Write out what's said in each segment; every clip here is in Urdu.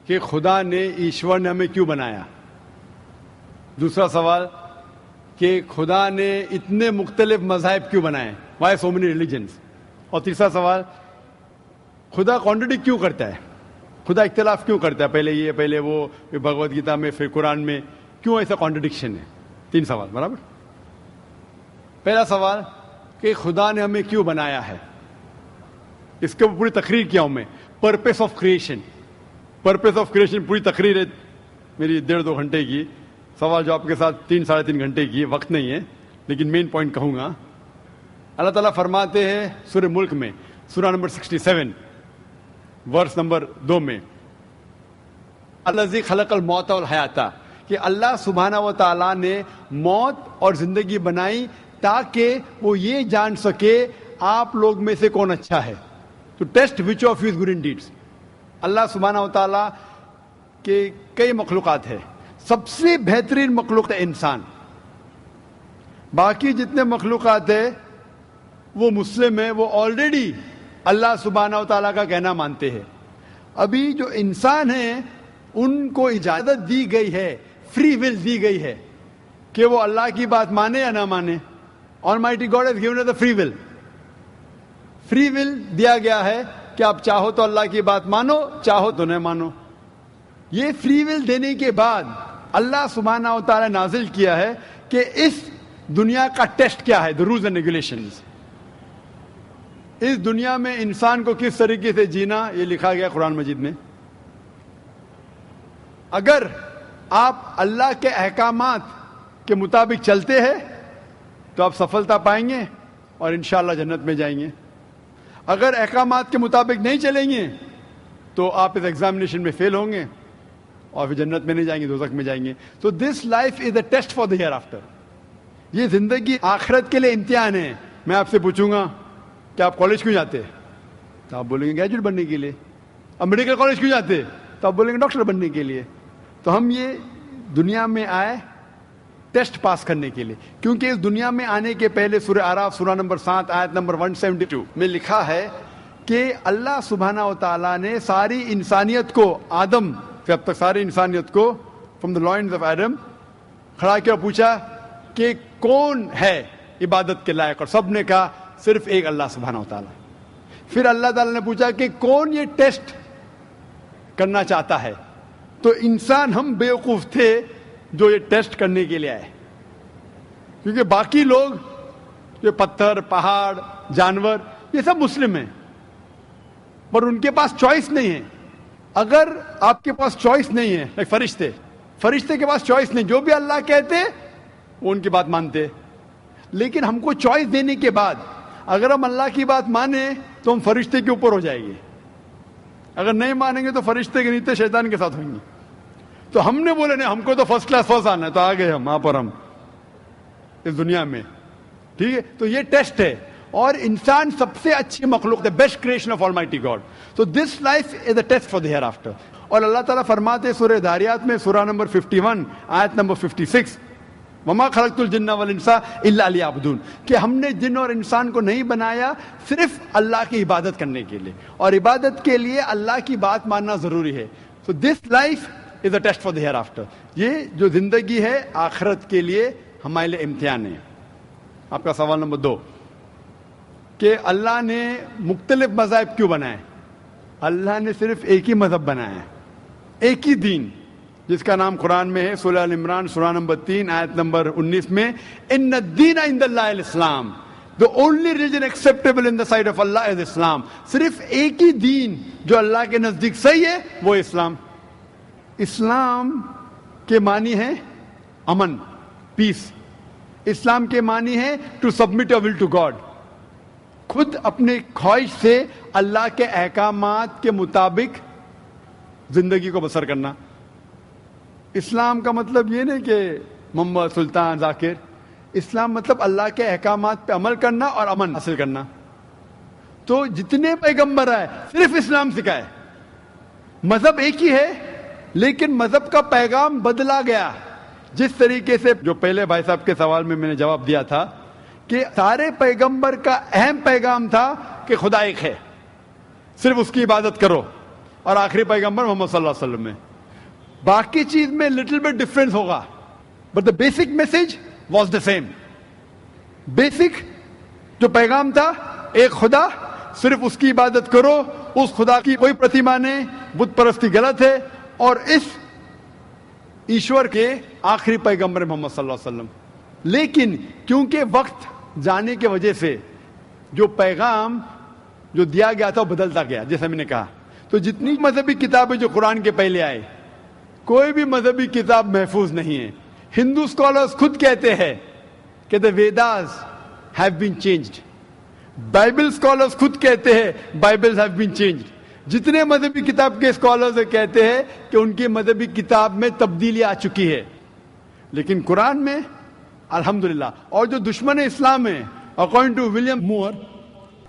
کہ خدا نے ایشور نے ہمیں کیوں بنایا. دوسرا سوال کہ خدا نے اتنے مختلف مذاہب کیوں بنائے, وائی سو مینی ریلیجنس. اور تیسرا سوال خدا کانٹرڈکٹ کیوں کرتا ہے, خدا اختلاف کیوں کرتا ہے, پہلے یہ پہلے وہ, بھگوت گیتا میں پھر قرآن میں, کیوں ایسا کانٹرڈکشن ہے. 3 سوال برابر. پہلا سوال کہ خدا نے ہمیں کیوں بنایا ہے, اس کے پوری تقریر کیا ہوں میں. Purpose of creation, purpose of creation پوری تقریر ہے میری 1.5-2 گھنٹے کی. سوال جواب کے ساتھ 3-3.5 گھنٹے کی, وقت نہیں ہے لیکن مین پوائنٹ کہوں گا. اللہ تعالیٰ فرماتے ہیں سورہ ملک میں, سورہ نمبر 67 ورس نمبر 2 میں, الذی خلق الموت والحیات, کہ اللہ سبحانہ و تعالیٰ نے موت اور زندگی بنائی تاکہ وہ یہ جان سکے آپ لوگ میں سے کون اچھا ہے. تو test which of you is good in deeds. Allah سبحانہ و تعالیٰ کے کئی مخلوقات ہیں, سب سے بہترین مخلوق ہے انسان. باقی جتنے مخلوقات ہیں وہ مسلم ہیں, وہ آلریڈی اللہ سبحانہ و تعالیٰ کا کہنا مانتے ہیں. ابھی جو انسان ہیں ان کو اجازت دی گئی ہے, فری ول دی گئی ہے کہ وہ اللہ کی بات مانے یا نہ مانے. Almighty God has given us the free will. Free will دیا گیا ہے کہ آپ چاہو تو اللہ کی بات مانو, چاہو تو نہ مانو. یہ فری ول دینے کے بعد اللہ سبحانہ و تعالیٰ نازل کیا ہے کہ اس دنیا کا ٹیسٹ کیا ہے, the rules and regulations. اس دنیا میں انسان کو کس طریقے سے جینا, یہ لکھا گیا قرآن مجید میں. اگر آپ اللہ کے احکامات کے مطابق چلتے ہیں تو آپ سفلتا پائیں گے اور انشاءاللہ جنت میں جائیں گے. اگر احکامات کے مطابق نہیں چلیں گے تو آپ اس ایگزامینیشن میں فیل ہوں گے اور پھر جنت میں نہیں جائیں گے, دوزخ میں جائیں گے. تو this life is a test for the hereafter. یہ زندگی آخرت کے لیے امتحان ہے. میں آپ سے پوچھوں گا کہ آپ کالج کیوں جاتے, تو آپ بولیں گے گریجویٹ بننے کے لیے. اب میڈیکل کالج کیوں جاتے, تو آپ بولیں گے ڈاکٹر بننے کے لیے. تو ہم یہ دنیا میں آئے ٹیسٹ پاس کرنے کے لیے, کیونکہ اس دنیا میں آنے کے پہلے سورہ اعراف سورہ نمبر 7 آیت نمبر 172 میں لکھا ہے کہ اللہ سبحانہ و تعالیٰ نے ساری انسانیت کو, آدم سے اب تک ساری انسانیت کو from the lines of Adam کھڑا کیا, پوچھا کہ کون ہے عبادت کے لائق, اور سب نے کہا صرف ایک اللہ سبحانہ و تعالیٰ. پھر اللہ تعالیٰ نے پوچھا کہ کون یہ ٹیسٹ کرنا چاہتا ہے, تو انسان ہم بیوقوف تھے جو یہ ٹیسٹ کرنے کے لیے آئے, کیونکہ باقی لوگ جو پتھر, پہاڑ, جانور, یہ سب مسلم ہیں, پر ان کے پاس چوائس نہیں ہے. اگر آپ کے پاس چوائس نہیں ہے, فرشتے کے پاس چوائس نہیں, جو بھی اللہ کہتے وہ ان کی بات مانتے. لیکن ہم کو چوائس دینے کے بعد اگر ہم اللہ کی بات مانیں تو ہم فرشتے کے اوپر ہو جائیں گے, اگر نہیں مانیں گے تو فرشتے کے نیچے شیطان کے ساتھ ہوئیں گے. تو ہم نے بولے نہیں, ہم کو تو فرسٹ کلاس فرسٹ آنا ہے, تو آ گئے ہم وہاں پر, ہم اس دنیا میں. ٹھیک ہے, تو یہ ٹیسٹ ہے, اور انسان سب سے اچھی مخلوق ہے, best creation of almighty God. تو this life is a test for the hereafter. اور اللہ تعالیٰ فرماتے سورہ داریات میں سورہ نمبر 51 آیت نمبر 56, وما خلقت الجن والانس الا لیعبدون, کہ ہم نے جن اور انسان کو نہیں بنایا صرف اللہ کی عبادت کرنے کے لیے, اور عبادت کے لیے اللہ کی بات ماننا ضروری ہے. So this life is a test for the hereafter. یہ جو زندگی ہے آخرت کے لیے ہمارے لیے امتحان ہے. آپ کا سوال نمبر 2 کہ اللہ نے مختلف مذاہب کیوں بنائے. اللہ نے صرف ایک ہی مذہب بنایا ہے, ایک ہی دین, جس کا نام قرآن میں ہے سورہ ال عمران سورہ نمبر 3 آیت نمبر 19 میں, ان الدین عند اللہ الاسلام, the only religion acceptable in the sight of Allah is Islam. صرف ایک ہی دین جو اللہ کے نزدیک صحیح ہے وہ اسلام. اسلام کے معنی ہے امن, پیس. اسلام کے معنی ہے to submit your will to God, خود اپنے خواہش سے اللہ کے احکامات کے مطابق زندگی کو بسر کرنا. اسلام کا مطلب یہ نہیں کہ محمد سلطان ذاکر, اسلام مطلب اللہ کے احکامات پہ عمل کرنا اور امن حاصل کرنا. تو جتنے پیغمبر آئے صرف اسلام سکھائے. مذہب ایک ہی ہے لیکن مذہب کا پیغام بدلا گیا. جس طریقے سے جو پہلے بھائی صاحب کے سوال میں نے جواب دیا تھا کہ سارے پیغمبر کا اہم پیغام تھا کہ خدا ایک ہے, صرف اس کی عبادت کرو, اور آخری پیغمبر محمد صلی اللہ علیہ وسلم میں. باقی چیز میں لٹل بٹ ڈفرینس ہوگا, but the basic message was the same. Basic جو پیغام تھا, ایک خدا, صرف اس کی عبادت کرو, اس خدا کی کوئی پرتیما نہیں, بت پرستی غلط ہے, اور اس ایشور کے آخری پیغمبر محمد صلی اللہ علیہ وسلم. لیکن کیونکہ وقت جانے کی وجہ سے جو پیغام جو دیا گیا تھا وہ بدلتا گیا, جیسا میں نے کہا. تو جتنی مذہبی کتابیں جو قرآن کے پہلے آئے, کوئی بھی مذہبی کتاب محفوظ نہیں ہے. ہندو اسکالرز خود کہتے ہیں کہ the Vedas have been changed. Bible scholars خود کہتے ہیں بائبلز have been changed. جتنے مذہبی کتاب کے اسکالرز کہتے ہیں کہ ان کی مذہبی کتاب میں تبدیلی آ چکی ہے, لیکن قرآن میں الحمدللہ. اور جو دشمن اسلام ہے, اکارڈنگ ٹو ولیم مور,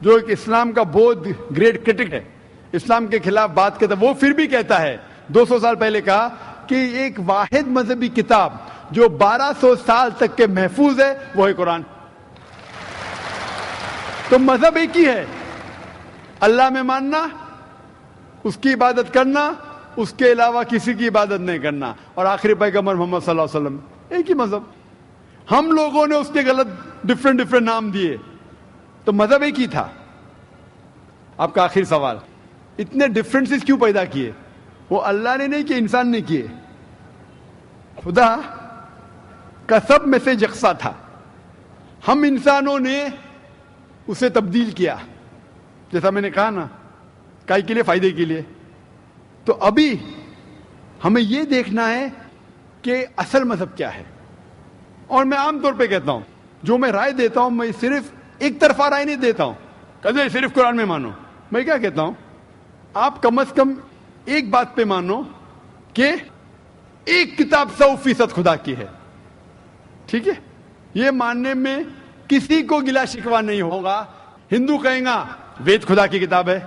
جو ایک اسلام کا بہت گریٹ کرٹک ہے, اسلام کے خلاف بات کرتا ہے, وہ پھر بھی کہتا ہے 200 سال پہلے کہا کہ ایک واحد مذہبی کتاب جو 1200 سال تک کے محفوظ ہے وہ ہے قرآن. تو مذہب ایک ہی ہے, اللہ میں ماننا, اس کی عبادت کرنا, اس کے علاوہ کسی کی عبادت نہیں کرنا, اور آخری پیغمبر محمد صلی اللہ علیہ وسلم, ایک ہی مذہب. ہم لوگوں نے اس کے غلط ڈفرینٹ نام دیے, تو مذہب ایک ہی تھا. آپ کا آخری سوال, اتنے ڈفرینسز کیوں پیدا کیے؟ وہ اللہ نے نہیں کیے, انسان نے کیے. خدا کا سب میسج یکساں تھا, ہم انسانوں نے اسے تبدیل کیا, جیسا میں نے کہا نا, کائی کے لیے, فائدے کے لیے. تو ابھی ہمیں یہ دیکھنا ہے کہ اصل مذہب کیا ہے. اور میں عام طور پہ کہتا ہوں, جو میں رائے دیتا ہوں, میں صرف ایک طرفہ رائے نہیں دیتا ہوں کہ صرف قرآن میں مانو. میں کیا کہتا ہوں, آپ کم از کم ایک بات پہ مانو کہ ایک کتاب 100% خدا کی ہے. ٹھیک ہے, یہ ماننے میں کسی کو گلا شکوا نہیں ہوگا. ہندو کہیں گا وید خدا کی کتاب ہے,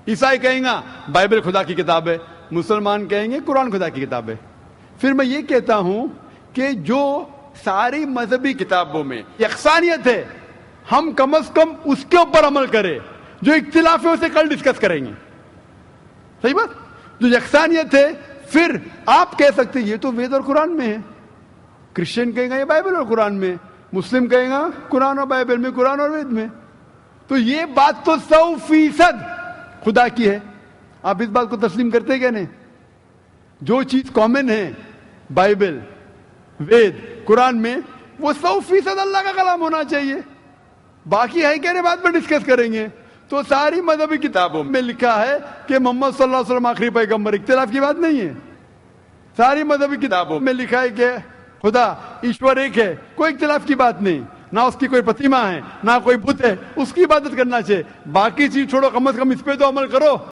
عیسائی کہیں گا بائبل خدا کی کتاب ہے, مسلمان کہیں گے قرآن خدا کی کتاب ہے. پھر میں یہ کہتا ہوں کہ جو ساری مذہبی کتابوں میں یکسانیت ہے, ہم کم از کم اس کے اوپر عمل کریں. جو اختلاف ہے اسے کل ڈسکس کریں گے. صحیح بات. جو یکسانیت ہے, پھر آپ کہہ سکتے یہ تو وید اور قرآن میں ہے, کرسچن کہیں گا یہ بائبل اور قرآن میں, مسلم کہیں گا قرآن اور بائبل میں, قرآن اور وید میں. تو یہ بات تو 100% خدا کی ہے. آپ اس بات کو تسلیم کرتے کیا نہیں؟ جو چیز کامن ہے بائبل, وید, قرآن میں, وہ 100% اللہ کا کلام ہونا چاہیے. باقی ہے کہنے بات پر ڈسکس کریں گے. تو ساری مذہبی کتابوں میں لکھا ہے کہ محمد صلی اللہ علیہ وسلم آخری پیغمبر, اختلاف کی بات نہیں ہے. ساری مذہبی کتابوں میں لکھا ہے کہ خدا ایشور ایک ہے, کوئی اختلاف کی بات نہیں. نہ اس کی کوئی پرتیما ہے, نہ کوئی بت ہے, اس کی عبادت کرنا چاہیے. باقی چیز چھوڑو, کم از کم اس پہ تو عمل کرو.